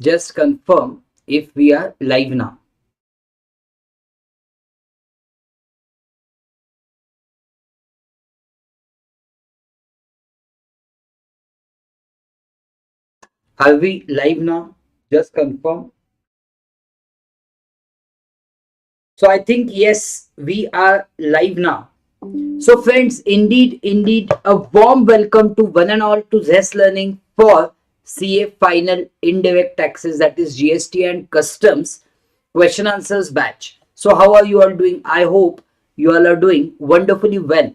Just confirm if we are live now. Are we live now? Just confirm. So I think yes, we are live now. So friends, indeed, a warm welcome to one and all to ZEST Learning for CA Final Indirect Taxes, that is GST and Customs question answers batch. So how are you all doing? I hope you all are doing wonderfully well.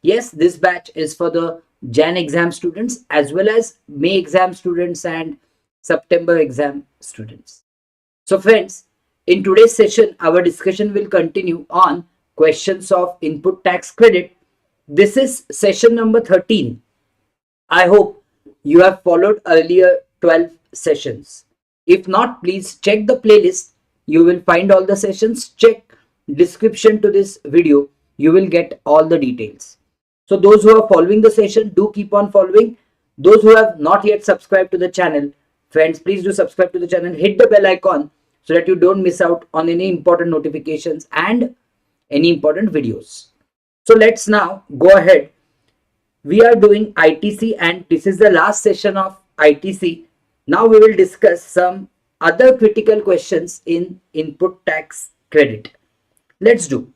Yes, this batch is for the Jan exam students as well as May exam students and September exam students. So friends, in today's session, our discussion will continue on questions of input tax credit. This is session number 13. I hope you have followed earlier 12 sessions. If not, please check the playlist. You will find all the sessions. Check description to this video. You will get all the details. So those who are following the session, do keep on following. Those who have not yet subscribed to the channel, friends, please do subscribe to the channel. Hit the bell icon so that you don't miss out on any important notifications and any important videos. So let's now go ahead. We are doing ITC and this is the last session of ITC. Now we will discuss some other critical questions in input tax credit. Let's go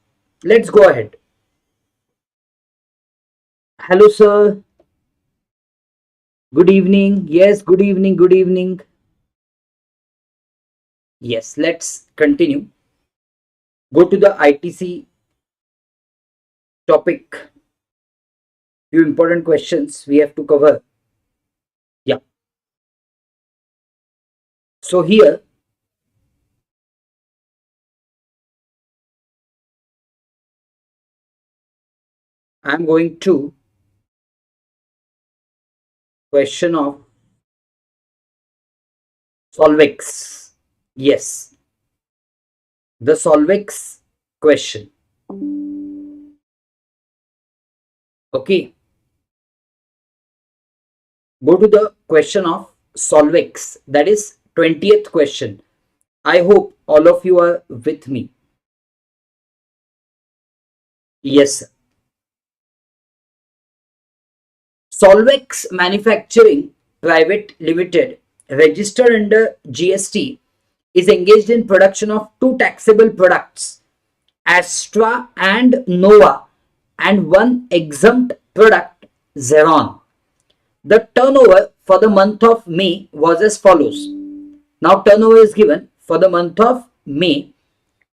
ahead. Hello sir. Good evening. Yes, good evening. Yes, let's continue. Go to the ITC topic. Few important questions we have to cover. Yeah. So here I'm going to question of Solvex. Yes, the Solvex question. Okay. Go to the question of Solvex. That is 20th question. I hope all of you are with me. Yes. Solvex Manufacturing Private Limited, registered under GST, is engaged in production of two taxable products, Astra and Nova, and one exempt product, Xeron. The turnover for the month of May was as follows. Now turnover is given for the month of May.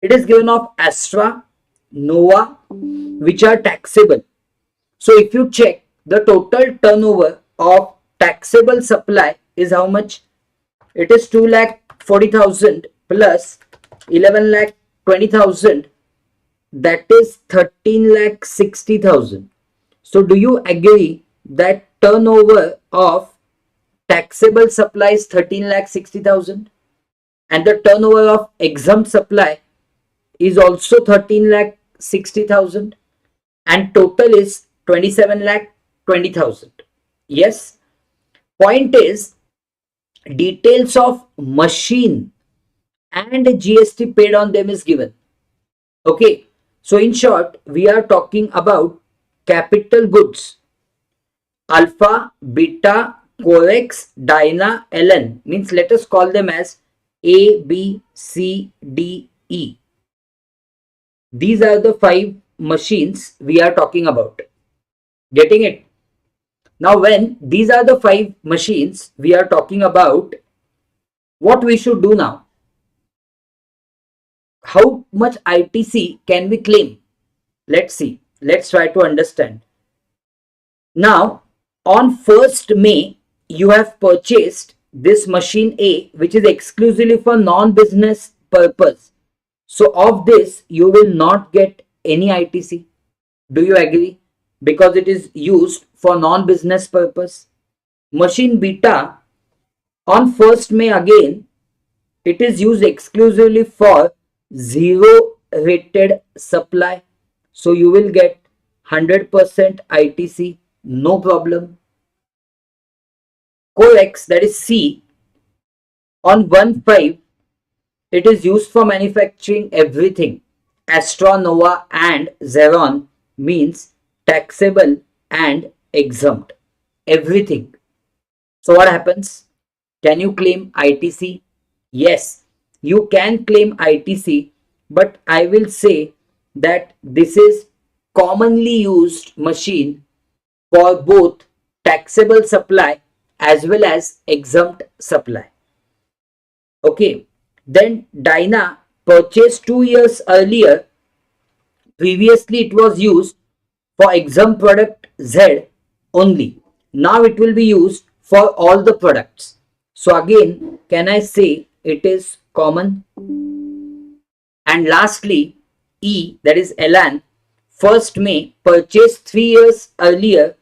It is given of Astra, Nova, which are taxable. So if you check, the total turnover of taxable supply is how much? It is 2,40,000 plus 11,20,000. That is 13,60,000. So do you agree that turnover of taxable supply is 13,60,000 and the turnover of exempt supply is also 13,60,000 and total is 27,20,000. Yes. Point is, details of machine and GST paid on them is given. Okay. So in short, we are talking about capital goods. Alpha, beta, corex, dyna, ln. Means let us call them as A, B, C, D, E. These are the 5 machines we are talking about. Getting it? Now when these are the 5 machines we are talking about, what we should do now? How much ITC can we claim? Let's see. Let's try to understand. Now on 1st May, you have purchased this machine A, which is exclusively for non-business purpose. So of this, you will not get any ITC. Do you agree? Because it is used for non-business purpose. Machine beta on 1st May again, it is used exclusively for zero rated supply. So you will get 100% ITC, no problem. Corex, that is C, On 1.5, it is used for manufacturing everything. Astra, Nova and Xeron means taxable and exempt. Everything. So what happens? Can you claim ITC? Yes, you can claim ITC, but I will say that this is commonly used machine for both taxable supply as well as exempt supply. Okay, then Dyna purchased 2 years earlier. Previously, it was used for exempt product Z only. Now it will be used for all the products. So again, can I say it is common? And lastly, E, that is Elan, 1st May purchased 3 years earlier,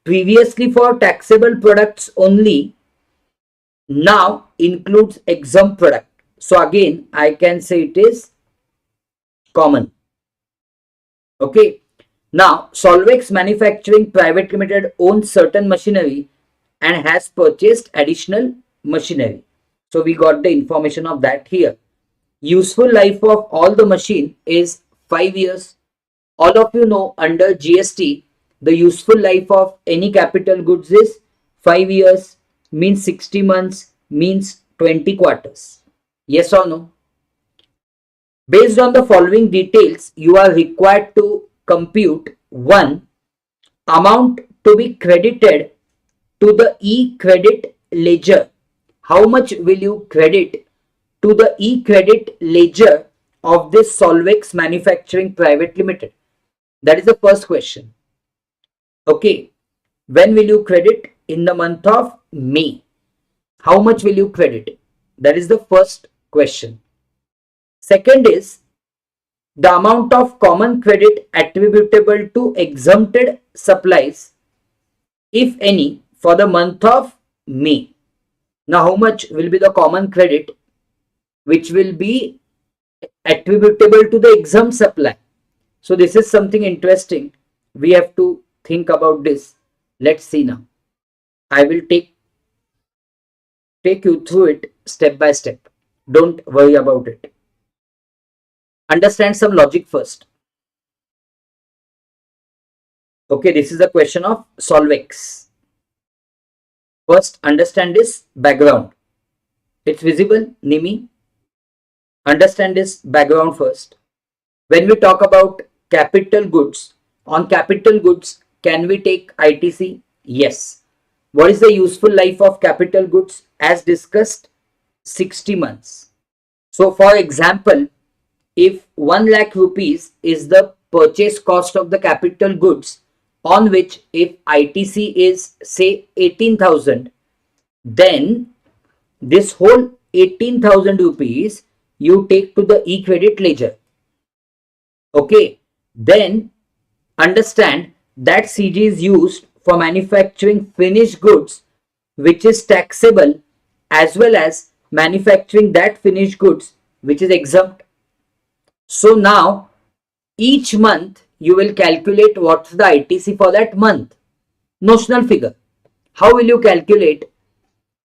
previously for taxable products only, now includes exempt product. So again, I can say it is common. Okay. Now, Solvex Manufacturing Private Limited owns certain machinery and has purchased additional machinery. So we got the information of that here. Useful life of all the machine is 5 years. All of you know under GST, the useful life of any capital goods is 5 years, means 60 months, means 20 quarters. Yes or no? Based on the following details, you are required to compute 1. Amount to be credited to the e-credit ledger. How much will you credit to the e-credit ledger of this Solvex Manufacturing Private Limited? That is the first question. Okay. When will you credit? In the month of May. How much will you credit? That is the first question. Second is the amount of common credit attributable to exempted supplies, if any, for the month of May. Now, how much will be the common credit which will be attributable to the exempt supply? So, this is something interesting. We have to think about this. Let's see now. I will take you through it step by step. Don't worry about it. Understand some logic first. Okay, this is a question of Solvex. First, understand this background. It's visible, Nimi. Understand this background first. When we talk about capital goods, on capital goods, can we take ITC? Yes. What is the useful life of capital goods? As discussed, 60 months. So, for example, if 1 lakh rupees is the purchase cost of the capital goods, on which if ITC is say 18,000, then this whole 18,000 rupees you take to the e-credit ledger. Okay, then understand that CG is used for manufacturing finished goods which is taxable, as well as manufacturing that finished goods which is exempt. So now each month you will calculate what's the ITC for that month. Notional figure. How will you calculate?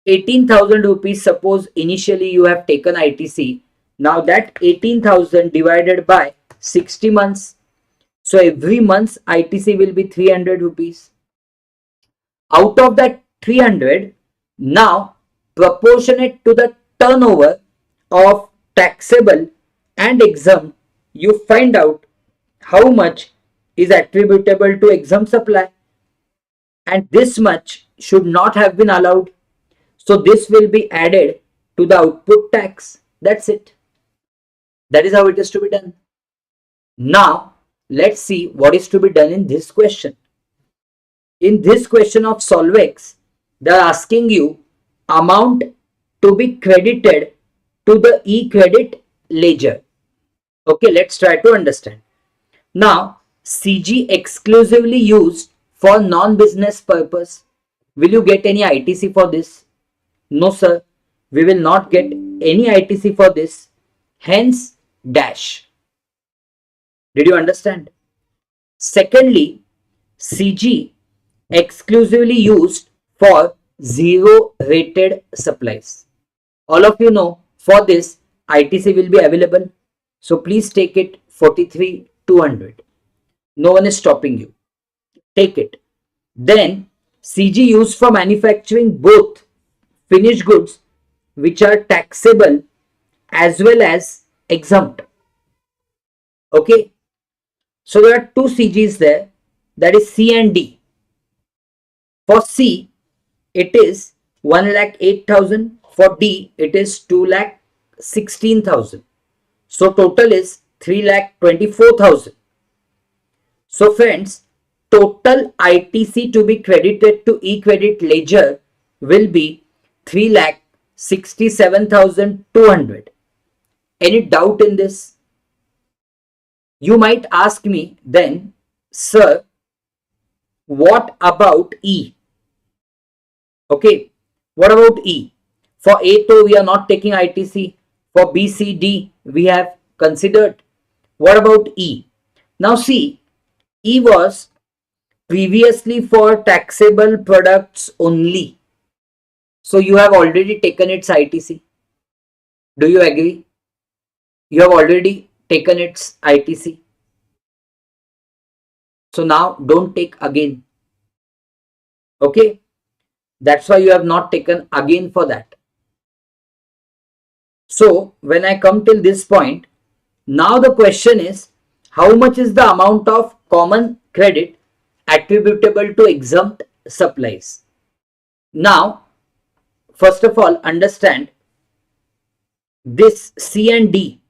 18,000 rupees, suppose initially you have taken ITC. Now that 18,000 divided by 60 months. So every month's ITC will be 300 rupees. Out of that 300, now proportionate to the turnover of taxable and exempt, you find out how much is attributable to exempt supply, and this much should not have been allowed. So this will be added to the output tax. That's it. That is how it is to be done. Now let's see what is to be done in this question. In this question of Solvex, they are asking you amount to be credited to the e-credit ledger. Okay, let's try to understand. Now, CG exclusively used for non-business purpose. Will you get any ITC for this? No, sir. We will not get any ITC for this. Hence, dash. Did you understand? Secondly, CG exclusively used for zero rated supplies. All of you know for this ITC will be available. So please take it 43,200. No one is stopping you. Take it. Then CG used for manufacturing both finished goods which are taxable as well as exempt. Okay. So there are two CGs there, that is C and D. For C, it is 1,08,000. For D, it is 2,16,000. So total is 3,24,000. So friends, total ITC to be credited to e-credit ledger will be 3,67,200. Any doubt in this? You might ask me then, sir, what about E? Okay, what about E? For A to we are not taking ITC. For B, C, D we have considered. What about E? Now see, E was previously for taxable products only. So you have already taken its ITC. Do you agree? You have already taken its ITC. So now don't take again. Okay, that's why you have not taken again for that. So when I come till this point, now the question is, how much is the amount of common credit attributable to exempt supplies? Now, first of all, understand this C and D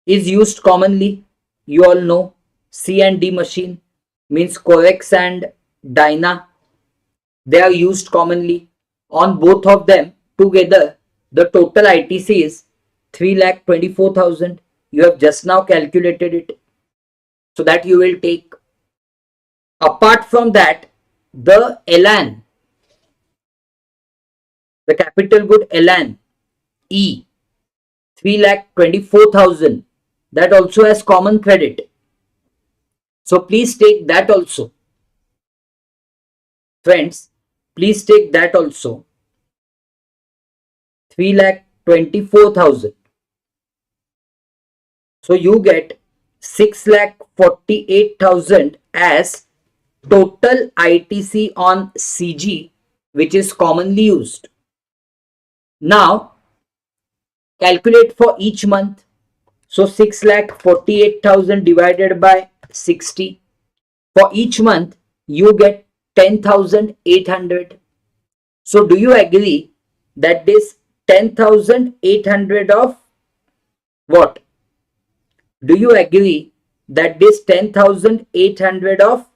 is used commonly. You all know C and D machine means Corex and Dyna. They are used commonly. On both of them together, the total ITC is 3,24,000. You have just now calculated it. So that you will take. Apart from that, the LAN, the capital good LAN, E, 3,24,000, that also has common credit. So please take that also. Friends, please take that also. 3,24,000. So you get 6,48,000 as total ITC on CG, which is commonly used. Now calculate for each month. So 6,48,000 divided by 60. For each month you get 10,800. So do you agree that this 10,800 of what? Do you agree that this 10,800 of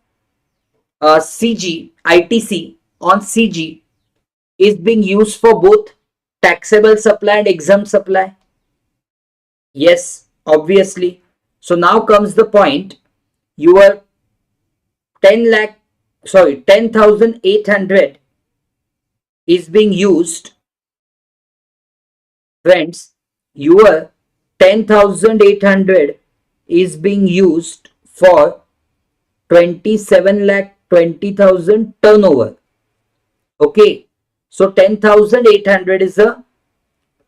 CG, ITC on CG is being used for both taxable supply and exempt supply? Yes, obviously. So now comes the point, your 10,800 is being used. Friends, your 10,800 is being used for 27,20,000 turnover. Okay, so 10,800 is the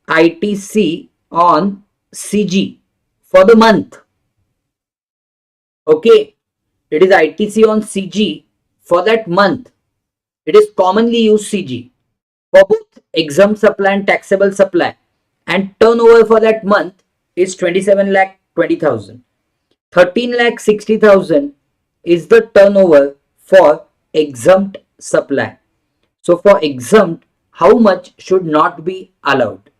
ITC on CG for the month. Okay, it is ITC on CG for that month. It is commonly used CG for both exempt supply and taxable supply, and turnover for that month is 27,20,000. 13,60,000 is the turnover for exempt supply. So for exempt, how much should not be allowed?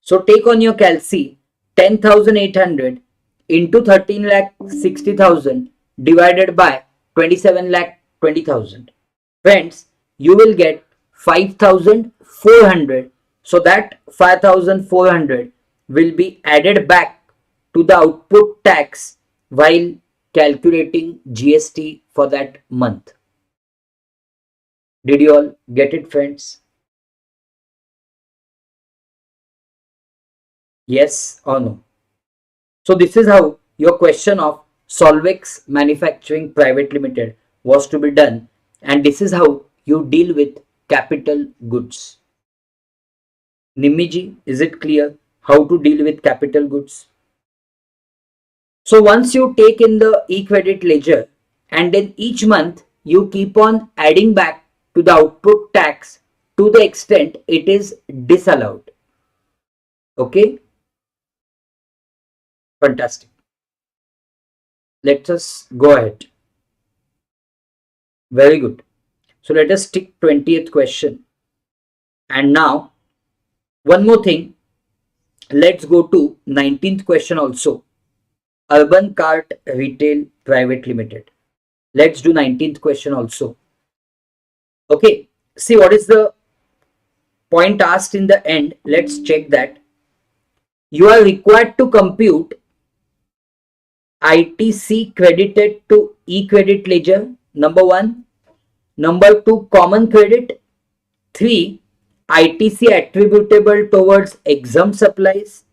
So take on your calci 10,800 into 13,60,000 divided by 27,20,000. Friends, you will get 5,400. So that 5,400 will be added back to the output tax while calculating GST for that month. Did you all get it, friends? Yes or no? So this is how your question of Solvex Manufacturing Private Limited was to be done, and this is how you deal with capital goods. Nimiji, is it clear how to deal with capital goods? So once you take in the e-credit ledger and then each month you keep on adding back to the output tax to the extent it is disallowed. Okay, fantastic. Let us go ahead. Very good. So let us take 20th question. And now one more thing. Let's go to 19th question also. Urban Cart Retail Private Limited. Let's do 19th question also. Okay. See what is the point asked in the end. Let's check that. You are required to compute ITC credited to e-credit ledger. Number 1. Number 2. Common credit. 3. ITC attributable towards exempt supplies.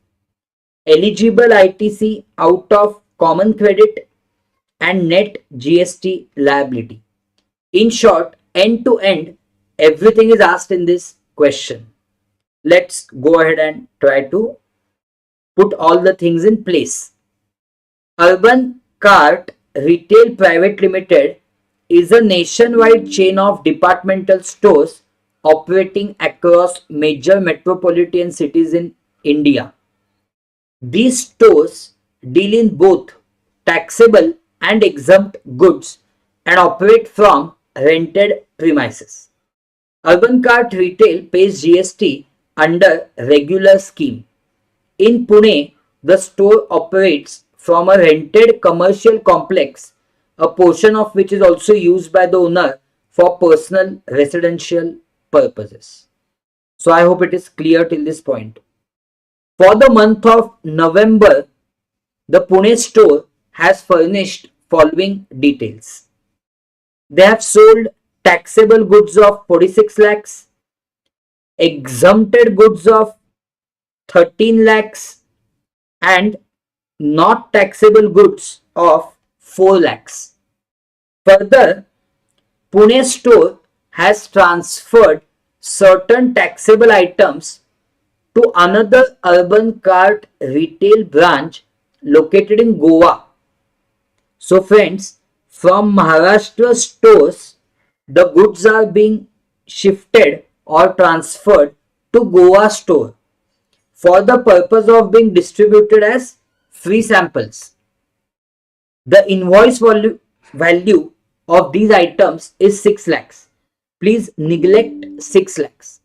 Eligible ITC out of common credit and net GST liability. In short, end to end, everything is asked in this question. Let's go ahead and try to put all the things in place. Urban Cart Retail Private Limited is a nationwide chain of departmental stores operating across major metropolitan cities in India. These stores deal in both taxable and exempt goods and operate from rented premises. Urban Cart Retail pays GST under regular scheme. In Pune, the store operates from a rented commercial complex, a portion of which is also used by the owner for personal residential purposes. So I hope it is clear till this point. For the month of November, the Pune store has furnished following details. They have sold taxable goods of 46 lakhs, exempted goods of 13 lakhs, and not taxable goods of 4 lakhs. Further, Pune store has transferred certain taxable items to another Urban Cart retail branch located in Goa. So friends, from Maharashtra stores, the goods are being shifted or transferred to Goa store for the purpose of being distributed as free samples. The invoice value of these items is 6 lakhs. Please neglect 6 lakhs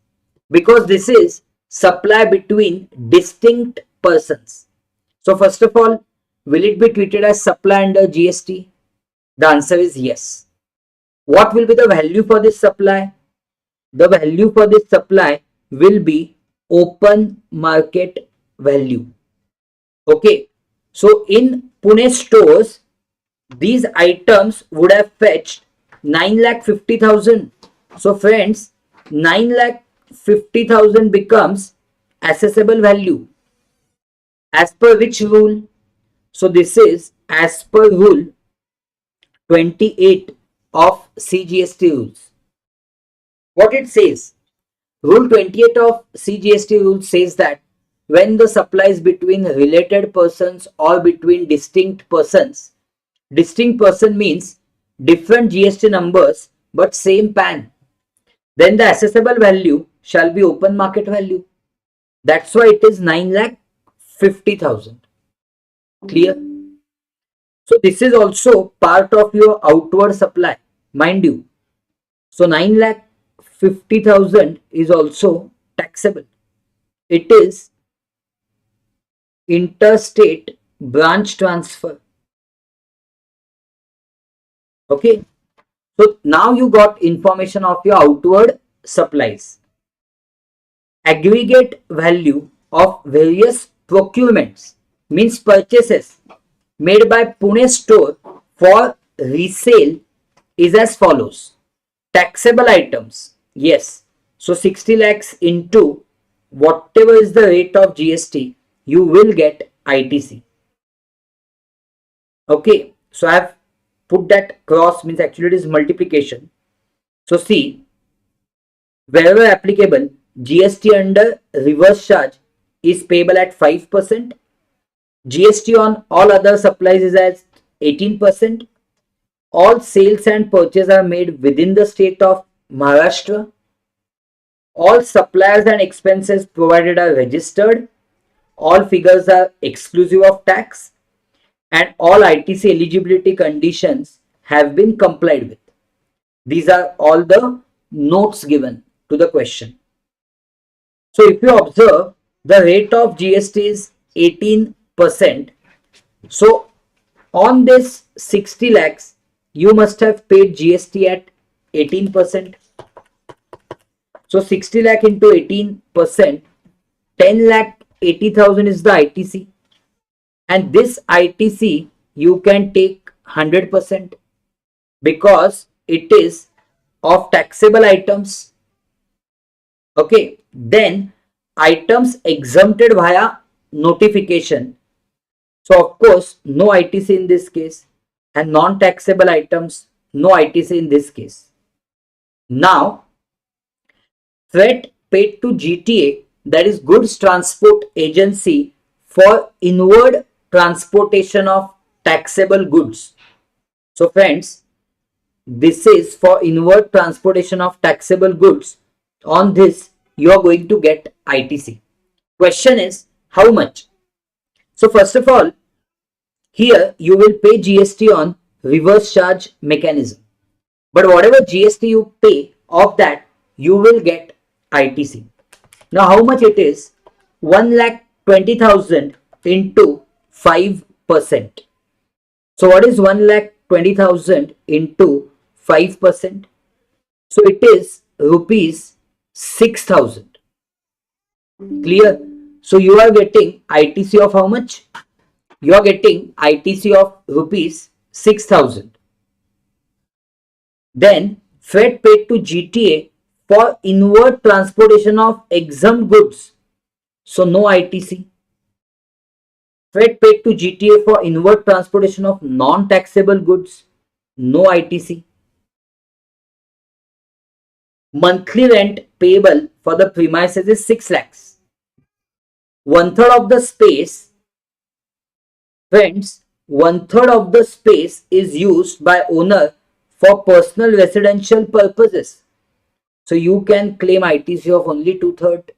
because this is supply between distinct persons. So first of all, will it be treated as supply under GST? The answer is yes. What will be the value for this supply? The value for this supply will be open market value. Okay. So in Pune stores, these items would have fetched 9,50,000. So friends, 9,50,000 becomes assessable value. As per which rule? So this is as per rule 28 of CGST rules. What it says? Rule 28 of CGST rules says that when the supply is between related persons or between distinct persons, distinct person means different GST numbers but same PAN, then the assessable value shall be open market value. That's why it is 9,50,000. Clear? So this is also part of your outward supply, mind you. So 9,50,000 is also taxable. It is interstate branch transfer. Okay. So now you got information of your outward supplies. Aggregate value of various procurements means purchases made by Pune store for resale is as follows. Taxable items, yes. So 60 lakhs into whatever is the rate of GST, you will get ITC. Okay, so I have put that cross, means actually it is multiplication. So see, wherever applicable, GST under reverse charge is payable at 5%. GST on all other supplies is at 18%. All sales and purchases are made within the state of Maharashtra. All suppliers and expenses provided are registered. All figures are exclusive of tax, and all ITC eligibility conditions have been complied with. These are all the notes given to the question. So if you observe, the rate of GST is 18%. So on this 60 lakhs, you must have paid GST at 18%. So 60 lakh into 18%, 10 lakh 80,000 is the ITC. And this ITC you can take 100% because it is of taxable items. Okay, then items exempted via notification. So of course no ITC in this case, and non-taxable items no ITC in this case. Now freight paid to GTA, that is Goods Transport Agency, for inward transportation of taxable goods. So friends, this is for inward transportation of taxable goods. On this you are going to get ITC. Question is how much? So first of all, here you will pay GST on reverse charge mechanism. But whatever GST you pay, of that you will get ITC. Now how much it is? 1,20,000 into 5%. So what is 1,20,000 into 5%? So it is rupees 6,000. Clear? So you are getting ITC of how much? You are getting ITC of rupees 6,000. Then freight paid to GTA for inward transportation of exempt goods. So no ITC. Freight paid to GTA for inward transportation of non-taxable goods. No ITC. Monthly rent payable for the premises is 6 lakhs. 1/3 of the space, friends, 1/3 of the space is used by owner for personal residential purposes. So you can claim ITC of only 2/3.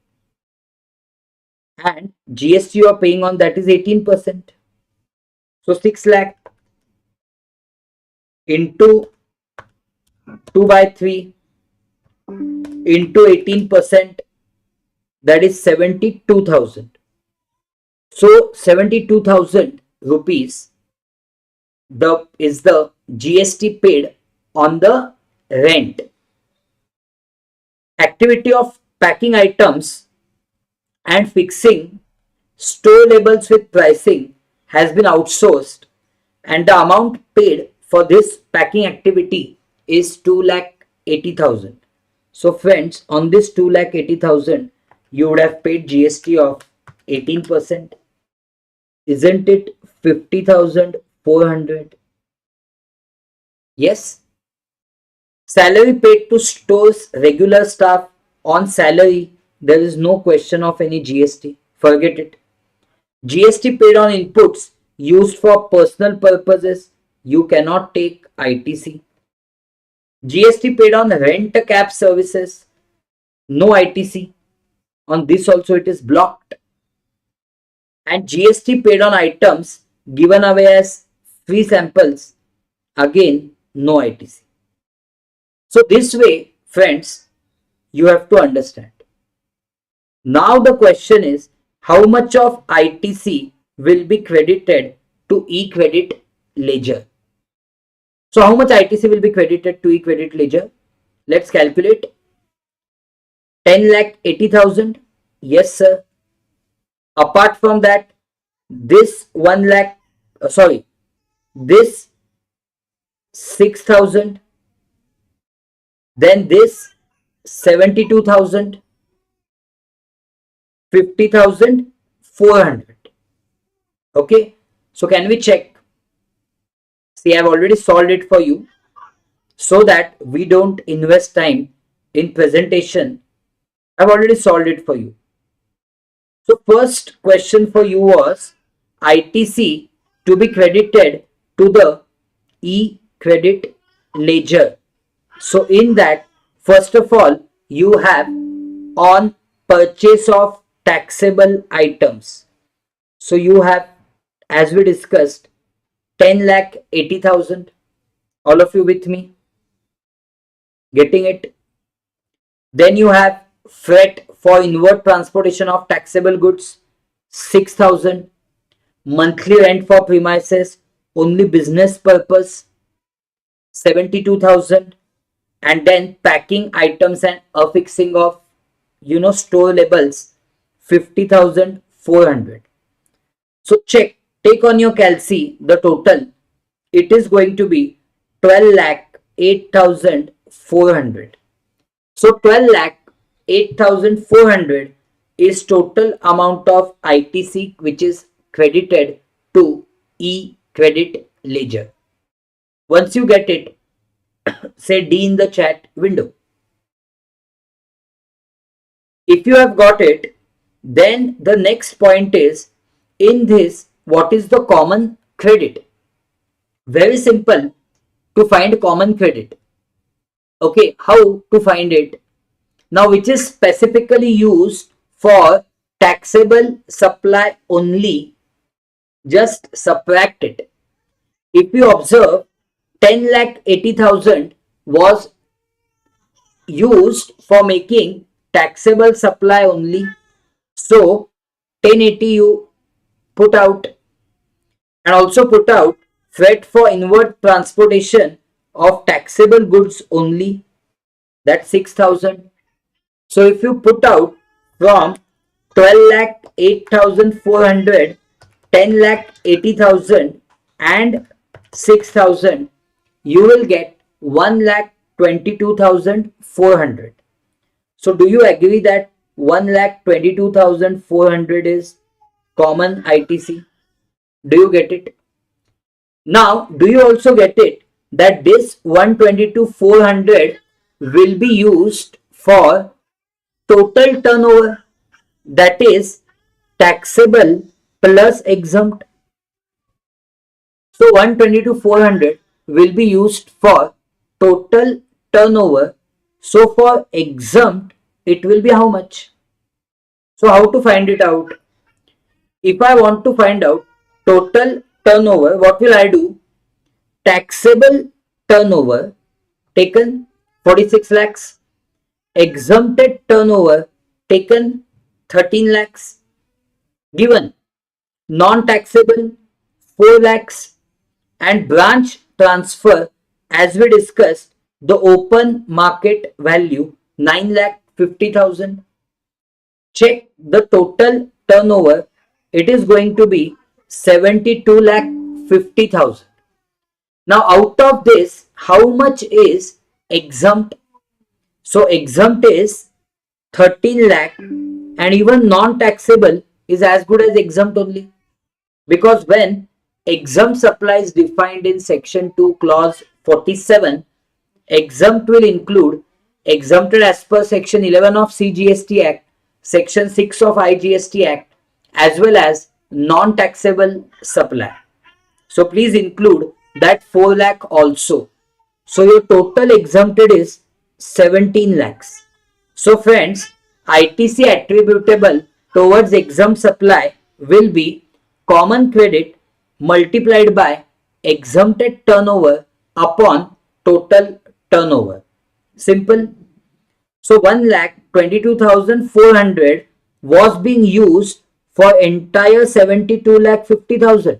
And GST you are paying on that is 18%. So 6 lakh into 2/3 into 18%, that is 72,000. So 72,000 rupees is the GST paid on the rent. Activity of packing items and fixing store labels with pricing has been outsourced, and the amount paid for this packing activity is 2,80,000. So friends, on this 2,80,000 you would have paid GST of 18%. Isn't it 50,400? Yes. Salary paid to stores regular staff, on salary there is no question of any GST. Forget it. GST paid on inputs used for personal purposes, you cannot take ITC. GST paid on rent cab services, no ITC. On this also it is blocked. And GST paid on items given away as free samples, again no ITC. So this way, friends, you have to understand. Now the question is, how much of ITC will be credited to e-credit ledger? So how much ITC will be credited to e-credit ledger? Let's calculate. 10,80,000. Yes, sir. Apart from that, this 1 lakh, this 6,000, then this 72,000, 50,400. Okay, so can we check? See, I have already solved it for you so that we don't invest time in presentation I've already solved it for you. So first question for you was ITC to be credited to the e-credit ledger. So in that, first of all, you have on purchase of taxable items. So you have, as we discussed, 10 lakh 80,000. All of you with me? Getting it? Then you have freight for inward transportation of taxable goods, 6,000. Monthly rent for premises, only business purpose, 72,000. And then packing items and affixing of store labels, 50,400. So check, take on your calci the total. It is going to be 12 lakh 8,400. So 12 lakh 8,400 is total amount of ITC which is credited to e-credit ledger. Once you get it, say D in the chat window. If you have got it, then the next point is, in this, what is the common credit? Very simple to find common credit. Okay, how to find it? Now, which is specifically used for taxable supply only, just subtract it. If you observe, 10 lakh 80,000 was used for making taxable supply only. So 1080 you put out, and also put out freight for inward transportation of taxable goods only, that's 6,000. So if you put out from 12 lakh 8,400, 10 lakh 80,000 and 6,000, you will get 1 lakh 22,400. So do you agree that 1 lakh 22,400 is common ITC? Do you get it? Now, do you also get it that this 122,400 will be used for total turnover, that is taxable plus exempt? So 122,400 will be used for total turnover. So for exempt, it will be how much? So how to find it out? If I want to find out total turnover, what will I do? Taxable turnover taken 46 lakhs, exempted turnover taken 13 lakhs, given non-taxable 4 lakhs, and branch transfer, as we discussed, the open market value 9 lakh 50,000. Check the total turnover, it is going to be 72 lakh 50,000. Now out of this, how much is exempt? So exempt is 13 lakh, and even non-taxable is as good as exempt only, because when exempt supply is defined in section 2 clause 47, exempt will include exempted as per section 11 of CGST Act, section 6 of IGST Act, as well as non-taxable supply. So please include that 4 lakh also. So your total exempted is 17 lakhs. So friends, ITC attributable towards exempt supply will be common credit multiplied by exempted turnover upon total turnover. Simple. So 1,22,400 was being used for entire 72 lakh 50,000.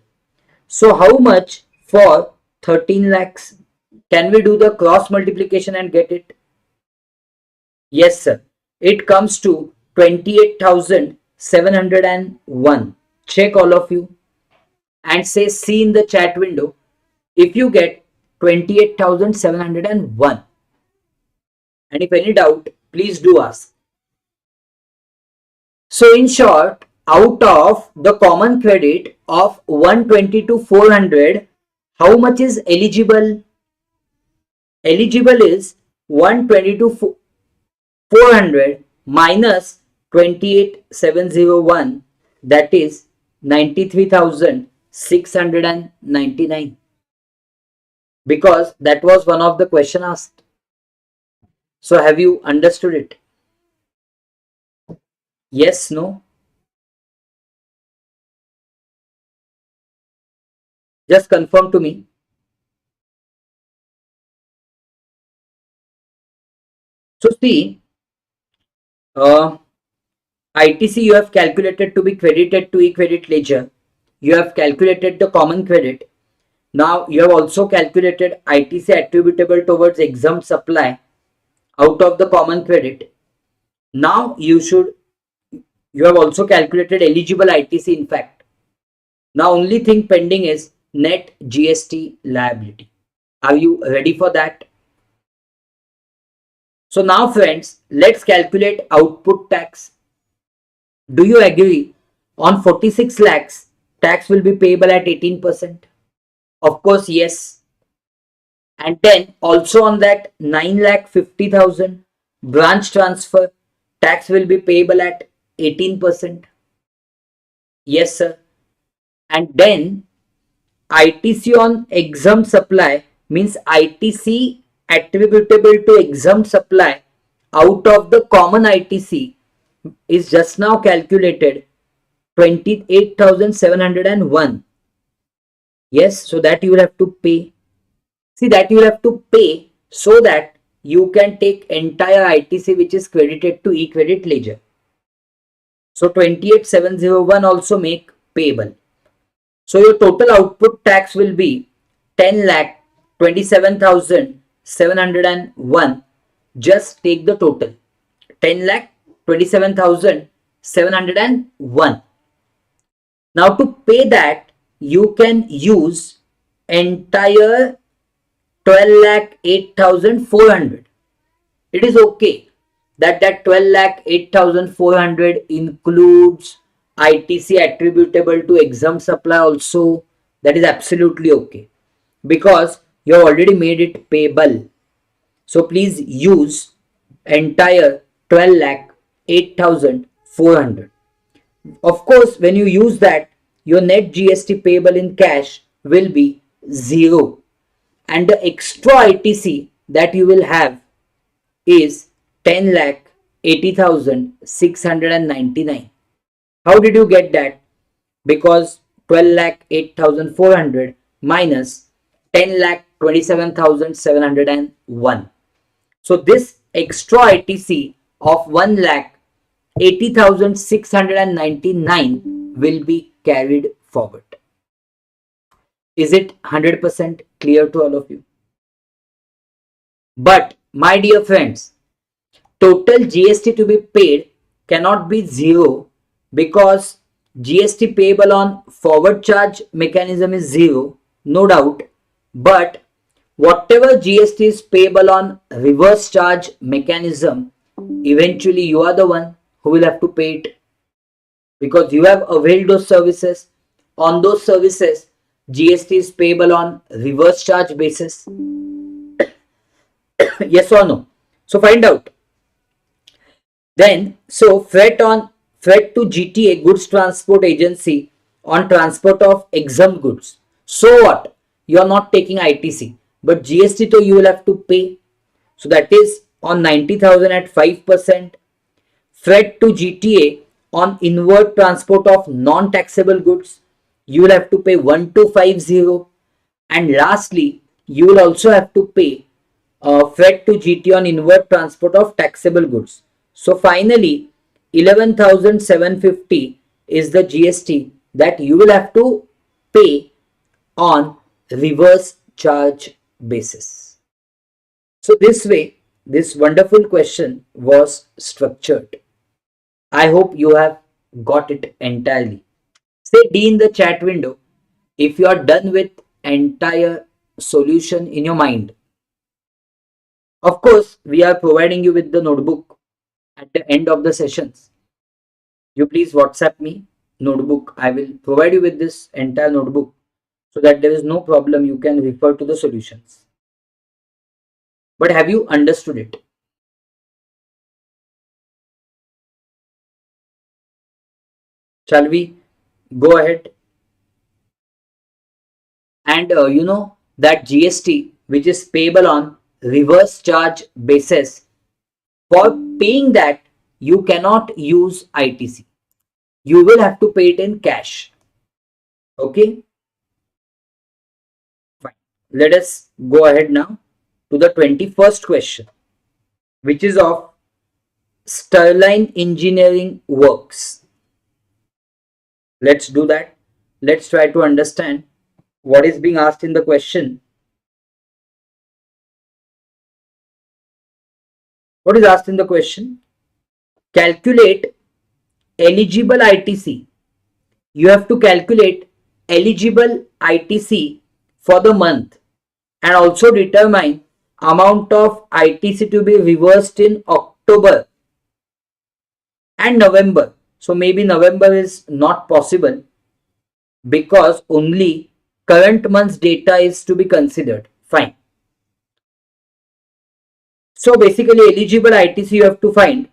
So how much for 13 lakhs? Can we do the cross multiplication and get it? Yes, sir. It comes to 28,701. Check all of you and say C in the chat window if you get 28,701. And if any doubt, please do ask. So in short, out of the common credit of 122,400, how much is eligible? Eligible is 122,400 minus 28,701, that is 93,699, because that was one of the question asked. So have you understood it? Yes, no? Just confirm to me. So see, uh, ITC you have calculated to be credited to e-credit ledger. You have calculated the common credit. Now you have also calculated ITC attributable towards exempt supply out of the common credit. Now you have also calculated eligible ITC in fact. Now only thing pending is net GST liability. Are you ready for that? So now friends, let's calculate output tax. Do you agree on 46 lakhs tax will be payable at 18%? Of course, yes. And then also on that 9,50,000 branch transfer tax will be payable at 18%. Yes, sir. And then ITC on exempt supply means ITC attributable to exempt supply out of the common ITC is just now calculated 28,701. Yes, so that you will have to pay. See, that you will have to pay so that you can take entire ITC which is credited to e-credit ledger. So 28,701 also make payable. So your total output tax will be 10,27,701. Just take the total 10,27,701. Now to pay that you can use entire 12,08,400. It is okay that 12,08,400 includes ITC attributable to exempt supply also. That is absolutely okay because you have already made it payable. So please use entire 12,08,400. Of course, when you use that, your net GST payable in cash will be 0, and the extra ITC that you will have is 10,80,699. How did you get that? Because 12,08,400 minus 10,27,701. So this extra ITC of 1,80,699 will be carried forward. Is it 100% clear to all of you? But my dear friends, total GST to be paid cannot be 0 because GST payable on forward charge mechanism is 0, no doubt, but whatever GST is payable on reverse charge mechanism, eventually you are the one who will have to pay it because you have availed those services. On those services, GST is payable on reverse charge basis. Yes or no? So find out. Then, so freight to GTA goods transport agency on transport of exempt goods. So what? You are not taking ITC, but GST to you will have to pay. So that is on 90,000 at 5%. Freight to GTA on inward transport of non-taxable goods, you will have to pay 1250. And lastly, you will also have to pay freight to GT on inward transport of taxable goods. So finally, 11,750 is the GST that you will have to pay on reverse charge basis. So this way, this wonderful question was structured. I hope you have got it entirely. Say D in the chat window if you are done with entire solution in your mind. Of course, we are providing you with the notebook at the end of the sessions. You please WhatsApp me notebook. I will provide you with this entire notebook so that there is no problem. You can refer to the solutions. But have you understood it? Shall we go ahead? And that GST which is payable on reverse charge basis, for paying that you cannot use ITC. You will have to pay it in cash. Okay, fine. Let us go ahead now to the 21st question, which is of Sterling Engineering Works. Let's do that. Let's try to understand what is being asked in the question. What is asked in the question? Calculate eligible ITC. You have to calculate eligible ITC for the month and also determine amount of ITC to be reversed in October and November. So maybe November is not possible because only current month's data is to be considered. Fine. So basically eligible ITC you have to find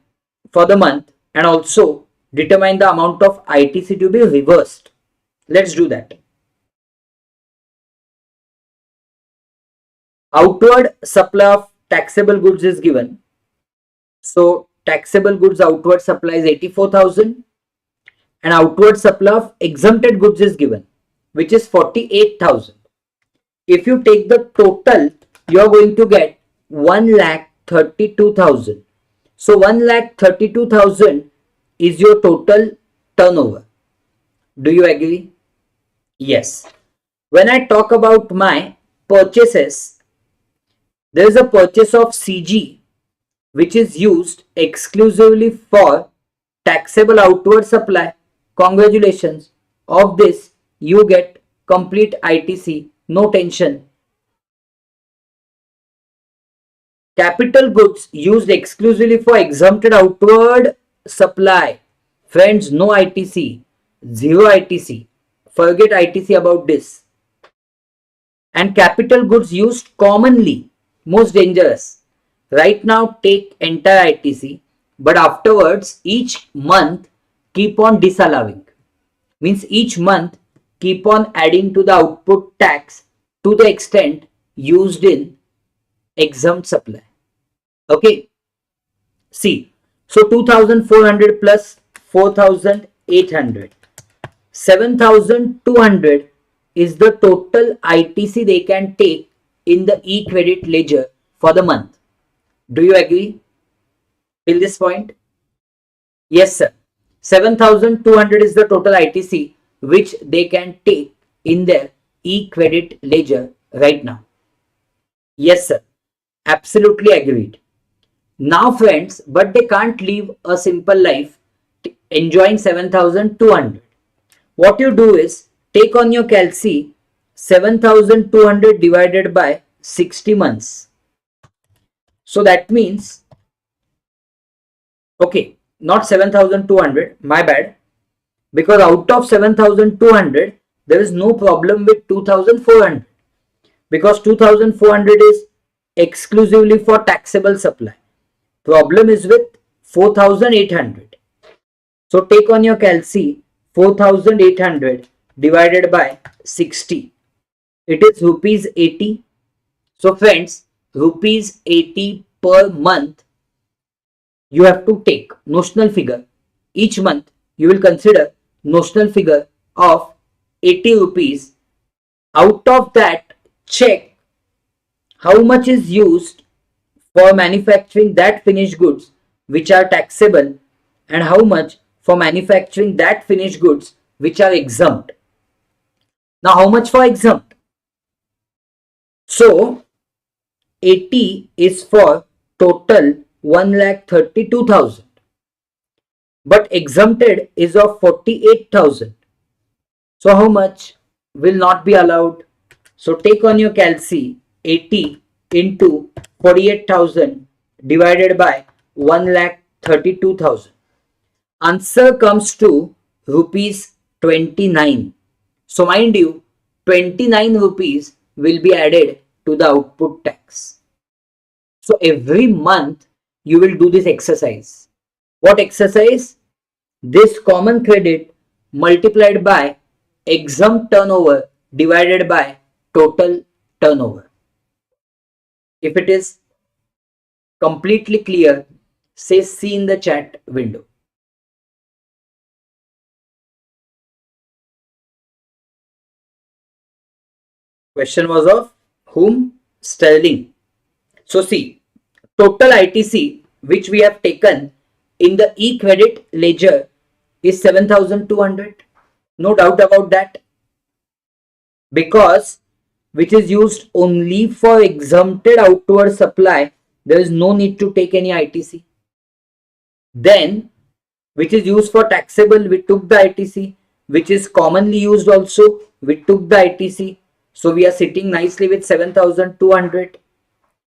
for the month and also determine the amount of ITC to be reversed. Let's do that. Outward supply of taxable goods is given. So taxable goods outward supply is 84,000 and outward supply of exempted goods is given, which is 48,000. If you take the total, you are going to get 1,32,000. So 1,32,000 is your total turnover. Do you agree? Yes. When I talk about my purchases, there is a purchase of CG which is used exclusively for taxable outward supply. Congratulations. Of this, you get complete ITC. No tension. Capital goods used exclusively for exempted outward supply. Friends, no ITC. Zero ITC. Forget ITC about this. And capital goods used commonly. Most dangerous. Right now take entire ITC, but afterwards each month keep on disallowing. Means each month keep on adding to the output tax to the extent used in exempt supply. Okay. See. So 2,400 plus 4,800. 7,200 is the total ITC they can take in the e-credit ledger for the month. Do you agree till this point? Yes, sir. 7,200 is the total ITC which they can take in their e-credit ledger right now. Yes, sir. Absolutely agreed. Now, friends, but they can't live a simple life enjoying 7,200. What you do is take on your calci 7,200 divided by 60 months. So that means, okay, not 7,200, my bad, because out of 7,200, there is no problem with 2,400 because 2,400 is exclusively for taxable supply. Problem is with 4,800. So take on your calci 4,800 divided by 60. It is rupees 80. So friends, rupees 80 per month you have to take notional figure. Each month you will consider notional figure of 80 rupees. Out of that, check how much is used for manufacturing that finished goods which are taxable and how much for manufacturing that finished goods which are exempt. Now how much for exempt? So 80 is for total 1,32,000, but exempted is of 48,000. So how much will not be allowed? So take on your calci 80 into 48,000 divided by 1,32,000. Answer comes to rupees 29. So mind you, 29 rupees will be added to the output tax. So every month you will do this exercise. What exercise? This common credit multiplied by exempt turnover divided by total turnover. If it is completely clear, say C in the chat window. Question was of whom? Sterling. So see, total ITC which we have taken in the e-credit ledger is 7,200. No doubt about that, because which is used only for exempted outward supply, there is no need to take any ITC. Then which is used for taxable, we took the ITC. Which is commonly used also, we took the ITC. So we are sitting nicely with 7,200.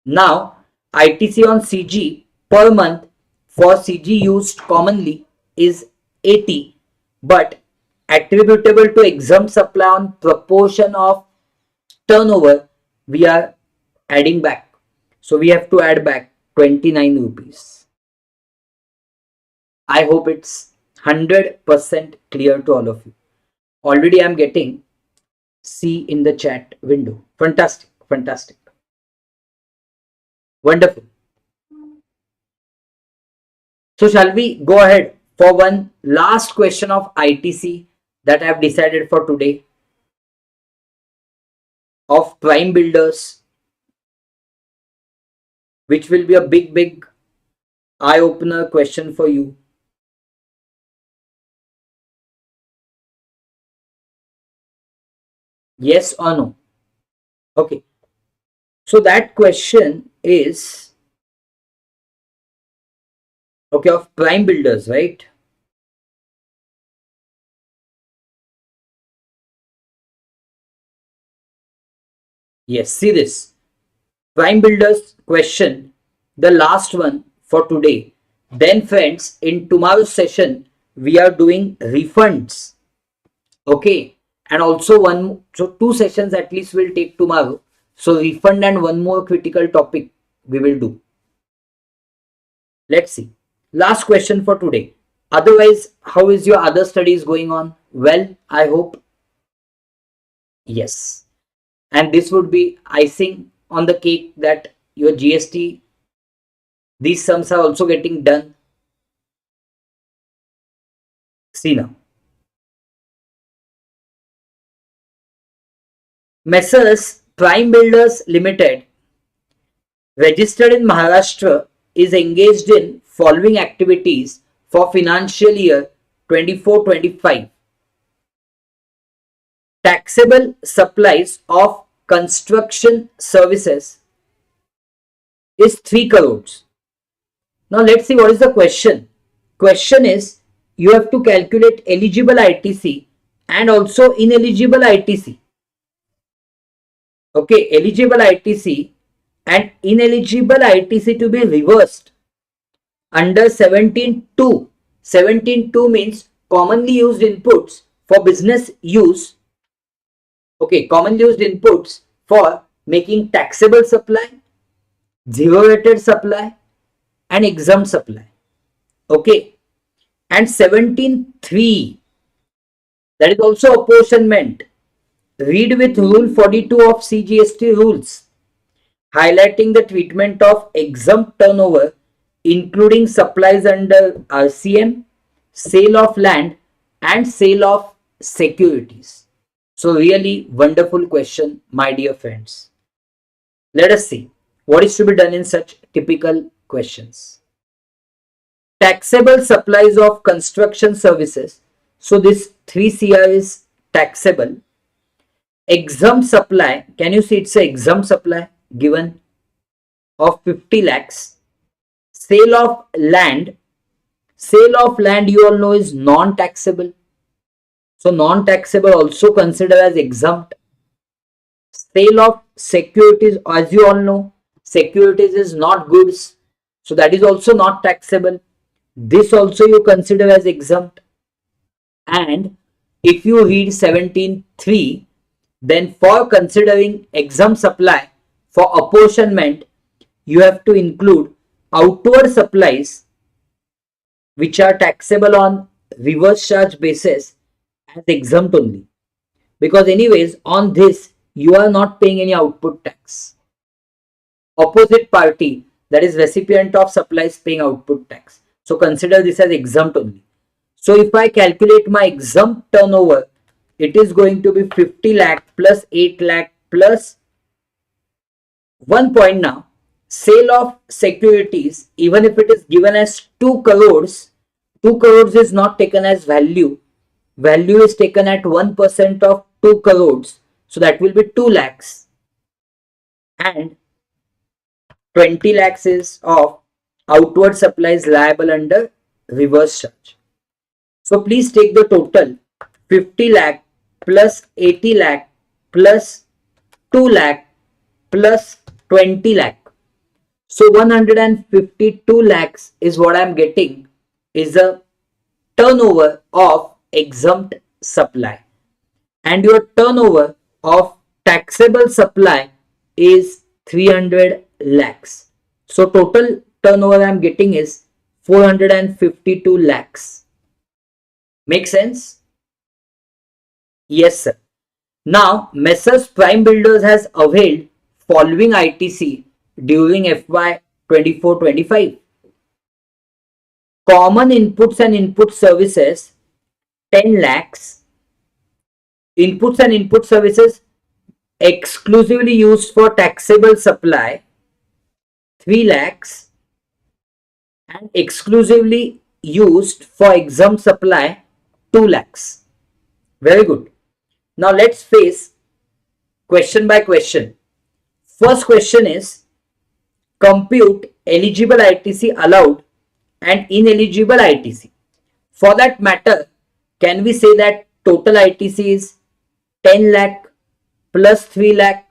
Now ITC on CG per month for CG used commonly is 80, but attributable to exempt supply on proportion of turnover we are adding back. So we have to add back 29 rupees. I hope it's 100% clear to all of you. Already I'm getting C in the chat window. Fantastic, fantastic. Wonderful. So shall we go ahead for one last question of ITC that I have decided for today, of prime builders, which will be a big eye-opener question for you. Yes or no? Okay. So that question is, okay, of prime builders, right? Yes, see this. Prime builders question, the last one for today. Then friends, in tomorrow's session, we are doing refunds. Okay. And also one, so 2 sessions at least will take tomorrow. So refund and one more critical topic we will do. Let's see. Last question for today. Otherwise, how is your other studies going on? Well, I hope. Yes. And this would be icing on the cake that your GST, these sums are also getting done. See now. Messrs. Prime Builders Limited, registered in Maharashtra, is engaged in following activities for financial year 24-25. Taxable supplies of construction services is 3 crores. Now let's see what is the question. Question is, you have to calculate eligible ITC and also ineligible ITC. Okay, eligible ITC and ineligible ITC to be reversed under 17.2. 17.2 means commonly used inputs for business use. Okay, commonly used inputs for making taxable supply, zero rated supply and exempt supply. Okay, and 17.3, that is also apportionment. Read with rule 42 of CGST rules, highlighting the treatment of exempt turnover including supplies under RCM, sale of land and sale of securities. So really wonderful question, my dear friends. Let us see what is to be done in such typical questions. Taxable supplies of construction services. So this 3 CR is taxable. Exempt supply, can you see it's a exempt supply given of 50 lakhs. Sale of land, you all know is non-taxable. So non-taxable also considered as exempt. Sale of securities, as you all know, securities is not goods. So that is also not taxable. This also you consider as exempt. And if you read 17.3, then for considering exempt supply for apportionment, you have to include outward supplies which are taxable on reverse charge basis as exempt only, because anyways on this you are not paying any output tax. Opposite party, that is recipient of supplies, paying output tax. So consider this as exempt only. So if I calculate my exempt turnover, it is going to be 50 lakh plus 8 lakh plus 1 point. Now sale of securities, even if it is given as 2 crores, 2 crores is not taken as value. Value is taken at 1% of 2 crores. So that will be 2 lakhs. And 20 lakhs is of outward supplies liable under reverse charge. So please take the total 50 lakh plus 80 lakh plus 2 lakh plus 20 lakh. So 152 lakhs is what I am getting is a turnover of exempt supply. And your turnover of taxable supply is 300 lakhs. So total turnover I am getting is 452 lakhs. Make sense? Yes, sir. Now, Messrs Prime Builders has availed following ITC during FY 24-25. Common inputs and input services 10 lakhs. Inputs and input services exclusively used for taxable supply 3 lakhs, and exclusively used for exempt supply 2 lakhs. Very good. Now let's face question by question. First question is compute eligible ITC allowed and ineligible ITC. For that matter, can we say that total ITC is 10 lakh plus 3 lakh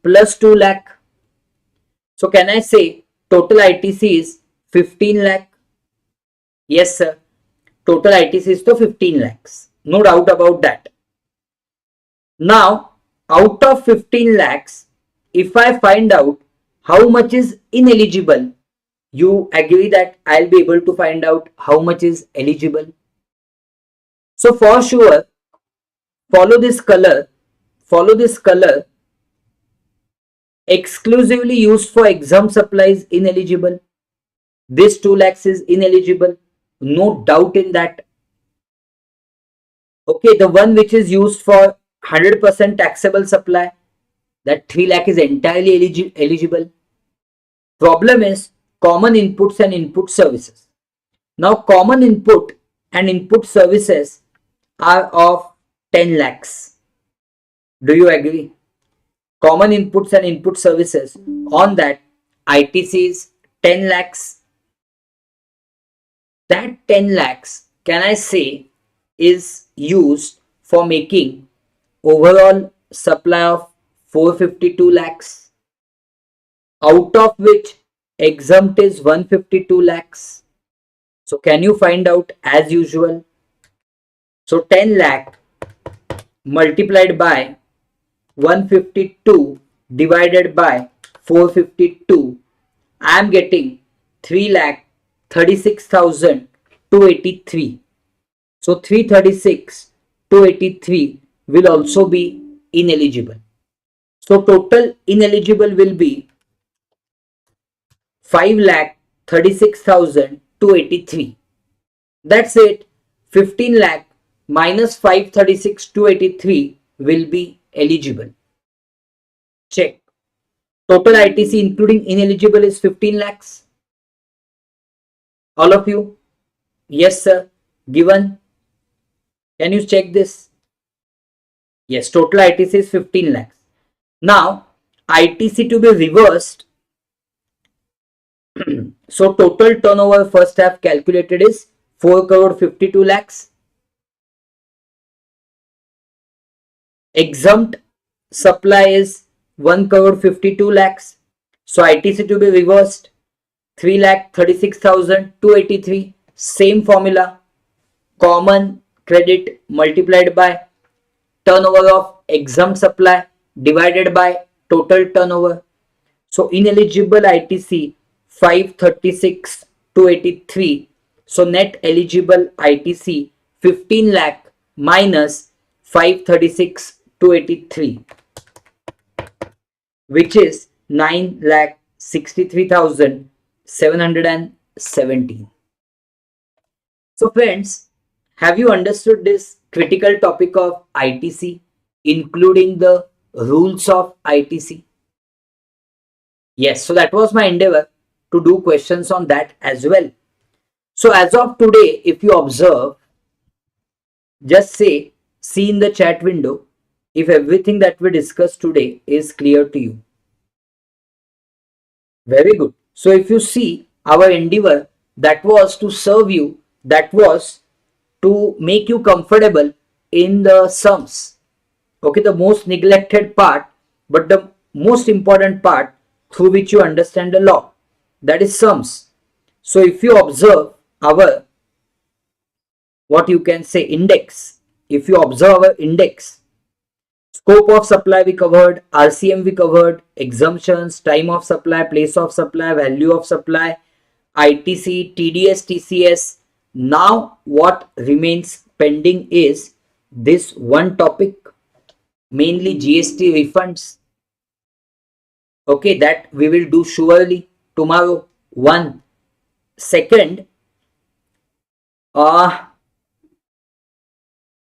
plus 2 lakh? So can I say total ITC is 15 lakh? Yes, sir. Total ITC is to 15 lakhs. No doubt about that. Now, out of 15 lakhs, if I find out how much is ineligible, you agree that I'll be able to find out how much is eligible. So for sure, follow this color, exclusively used for exempt supplies ineligible. This 2 lakhs is ineligible. No doubt in that. Okay, the one which is used for 100% taxable supply, that 3 lakh is entirely eligible. Problem is common inputs and input services. Now common input and input services are of 10 lakhs. Do you agree? Common inputs and input services, on that ITC is 10 lakhs. That 10 lakhs, can I say, is used for making overall supply of 452 lakhs, out of which exempt is 152 lakhs. So can you find out as usual? So 10 lakh multiplied by 152 divided by 452, I am getting 3,36,283. So 336,283 will also be ineligible. So total ineligible will be 5,36,283. That's it. 15 lakh minus 536,283 will be eligible. Check. Total ITC including ineligible is 15 lakhs. All of you? Yes, sir. Given. Can you check this? Yes, total ITC is 15 lakhs. Now, ITC to be reversed. So total turnover first half calculated is 4 crore 52 lakhs. Exempt supply is 1 crore 52 lakhs. So ITC to be reversed 3,36,283. Same formula. Common credit multiplied by turnover of exempt supply divided by total turnover. So ineligible ITC 536,283. So net eligible ITC 15 lakh minus 536,283, which is 9,63,717. So friends, have you understood this critical topic of ITC, including the rules of ITC? Yes, so that was my endeavor to do questions on that as well. So as of today, if you observe, just say, see in the chat window if everything that we discussed today is clear to you. Very good. So if you see our endeavor, that was to serve you, that was to make you comfortable in the sums. Okay, the most neglected part, but the most important part through which you understand the law, that is sums. So if you observe our, what you can say, index, if you observe our index, scope of supply we covered, RCM we covered, exemptions, time of supply, place of supply, value of supply, ITC, TDS, TCS. Now what remains pending is this one topic, mainly GST refunds. Okay, that we will do surely tomorrow. One. Second,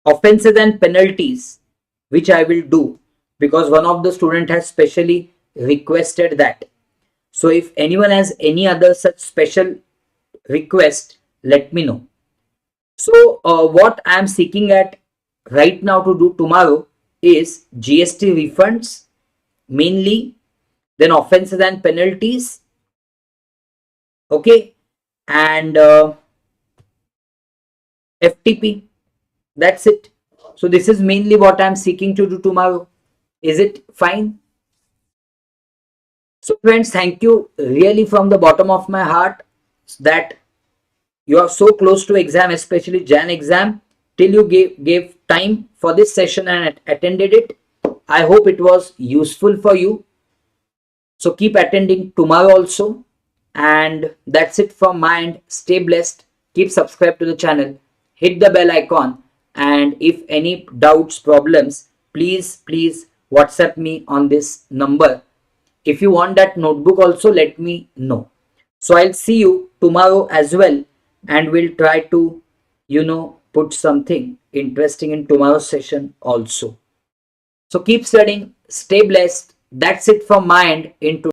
offenses and penalties, which I will do because one of the student has specially requested that. So if anyone has any other such special request, let me know. So what I am seeking at right now to do tomorrow is GST refunds mainly, then offenses and penalties, okay, and FTP. That's it. So this is mainly what I'm seeking to do tomorrow. Is it fine? So friends, thank you really from the bottom of my heart that you are so close to exam, especially Jan exam, till you gave time for this session and attended it. I hope it was useful for you. So keep attending tomorrow also. And that's it from my end. Stay blessed. Keep subscribe to the channel. Hit the bell icon. And if any doubts, problems, please WhatsApp me on this number. If you want that notebook also, let me know. So I'll see you tomorrow as well. And we'll try to, put something interesting in tomorrow's session also. So keep studying. Stay blessed. That's it from my end in